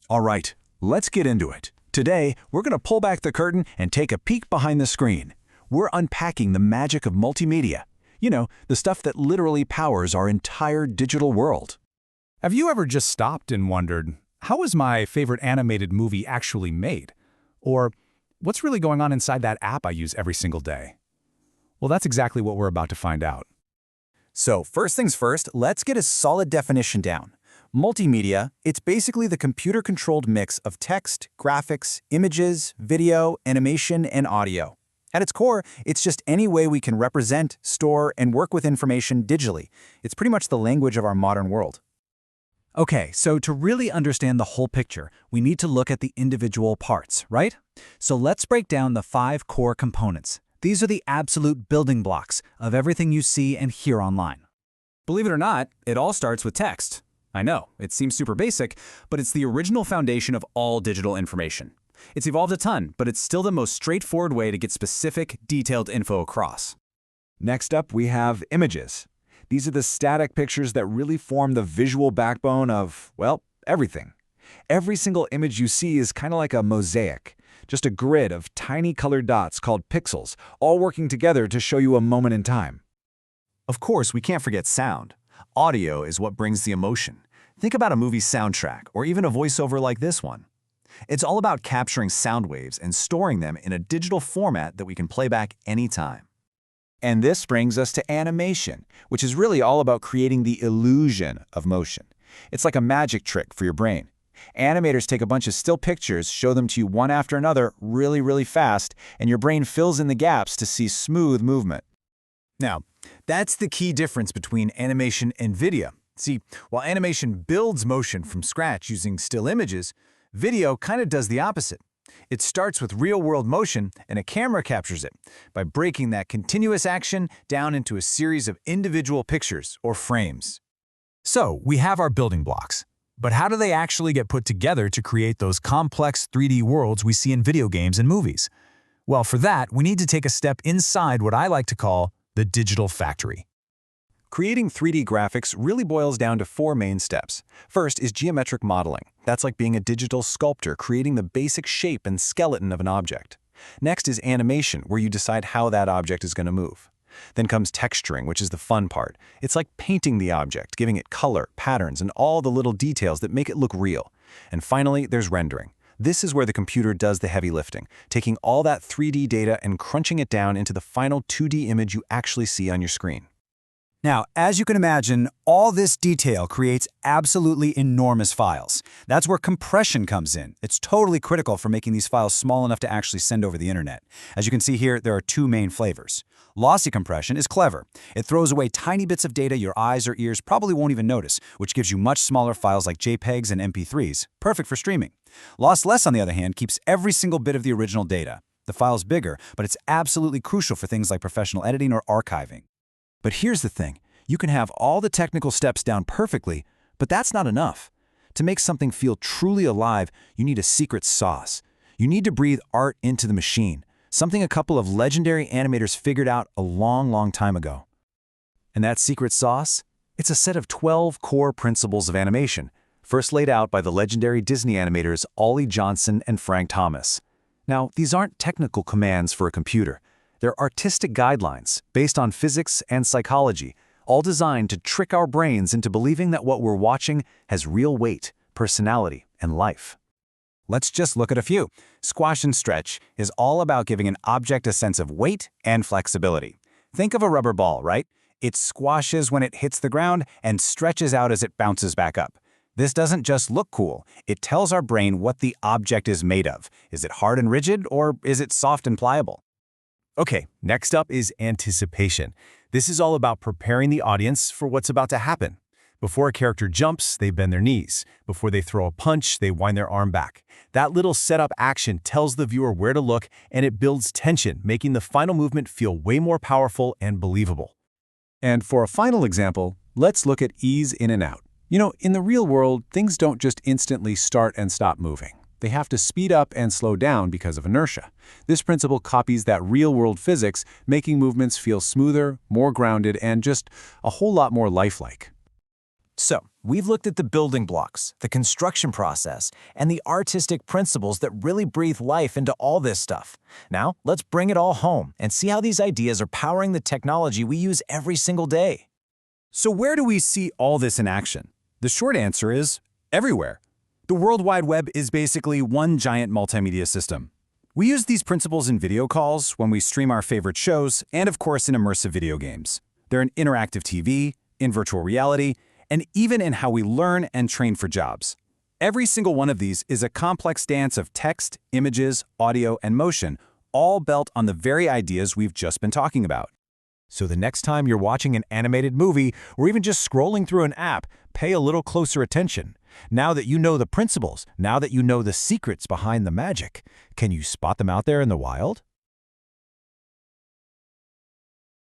All right, let's get into it. Today, we're going to pull back the curtain and take a peek behind the screen. We're unpacking the magic of multimedia. You know, the stuff that literally powers our entire digital world. Have you ever just stopped and wondered, how is my favorite animated movie actually made? Or, what's really going on inside that app I use every single day? Well, that's exactly what we're about to find out. So, first things first, let's get a solid definition down. Multimedia, it's basically the computer-controlled mix of text, graphics, images, video, animation, and audio. At its core, it's just any way we can represent, store, and work with information digitally. It's pretty much the language of our modern world. Okay, so to really understand the whole picture, we need to look at the individual parts, right? So let's break down the 5 core components. These are the absolute building blocks of everything you see and hear online. Believe it or not, it all starts with text. I know, it seems super basic, but it's the original foundation of all digital information. It's evolved a ton, but it's still the most straightforward way to get specific, detailed info across. Next up, we have images. These are the static pictures that really form the visual backbone of, well, everything. Every single image you see is kind of like a mosaic, just a grid of tiny colored dots called pixels, all working together to show you a moment in time. Of course, we can't forget sound. Audio is what brings the emotion. Think about a movie soundtrack, or even a voiceover like this one. It's all about capturing sound waves and storing them in a digital format that we can play back anytime. And this brings us to animation, which is really all about creating the illusion of motion. It's like a magic trick for your brain. Animators take a bunch of still pictures, show them to you one after another really fast, and your brain fills in the gaps to see smooth movement. Now, that's the key difference between animation and video. See, while animation builds motion from scratch using still images, video kind of does the opposite. It starts with real-world motion, and a camera captures it by breaking that continuous action down into a series of individual pictures or frames. So, we have our building blocks. But how do they actually get put together to create those complex 3D worlds we see in video games and movies? Well, for that, we need to take a step inside what I like to call the digital factory. Creating 3D graphics really boils down to 4 main steps. First is geometric modeling. That's like being a digital sculptor, creating the basic shape and skeleton of an object. Next is animation, where you decide how that object is going to move. Then comes texturing, which is the fun part. It's like painting the object, giving it color, patterns, and all the little details that make it look real. And finally, there's rendering. This is where the computer does the heavy lifting, taking all that 3D data and crunching it down into the final 2D image you actually see on your screen. Now, as you can imagine, all this detail creates absolutely enormous files. That's where compression comes in. It's totally critical for making these files small enough to actually send over the internet. As you can see here, there are 2 main flavors. Lossy compression is clever. It throws away tiny bits of data your eyes or ears probably won't even notice, which gives you much smaller files like JPEGs and MP3s, perfect for streaming. Lossless, on the other hand, keeps every single bit of the original data. The file's bigger, but it's absolutely crucial for things like professional editing or archiving. But here's the thing. You can have all the technical steps down perfectly, but that's not enough. To make something feel truly alive, you need a secret sauce. You need to breathe art into the machine, something a couple of legendary animators figured out a long time ago. And that secret sauce? It's a set of 12 core principles of animation, first laid out by the legendary Disney animators Ollie Johnson and Frank Thomas. Now, these aren't technical commands for a computer. They're artistic guidelines based on physics and psychology, all designed to trick our brains into believing that what we're watching has real weight, personality, and life. Let's just look at a few. Squash and stretch is all about giving an object a sense of weight and flexibility. Think of a rubber ball, right? It squashes when it hits the ground and stretches out as it bounces back up. This doesn't just look cool. It tells our brain what the object is made of. Is it hard and rigid, or is it soft and pliable? Okay, next up is anticipation. This is all about preparing the audience for what's about to happen. Before a character jumps, they bend their knees. Before they throw a punch, they wind their arm back. That little setup action tells the viewer where to look, and it builds tension, making the final movement feel way more powerful and believable. And for a final example, let's look at ease in and out. You know, in the real world, things don't just instantly start and stop moving. They have to speed up and slow down because of inertia. This principle copies that real-world physics, making movements feel smoother, more grounded, and just a whole lot more lifelike. So, We've looked at the building blocks, the construction process, and the artistic principles that really breathe life into all this stuff. Now, let's bring it all home and see how these ideas are powering the technology we use every single day. So where do we see all this in action? The short answer is everywhere. The World Wide Web is basically one giant multimedia system. We use these principles in video calls, when we stream our favorite shows, and of course in immersive video games. They're in interactive TV, in virtual reality, and even in how we learn and train for jobs. Every single one of these is a complex dance of text, images, audio, and motion, all built on the very ideas we've just been talking about. So the next time you're watching an animated movie or even just scrolling through an app, pay a little closer attention. Now that you know the principles, now that you know the secrets behind the magic, can you spot them out there in the wild?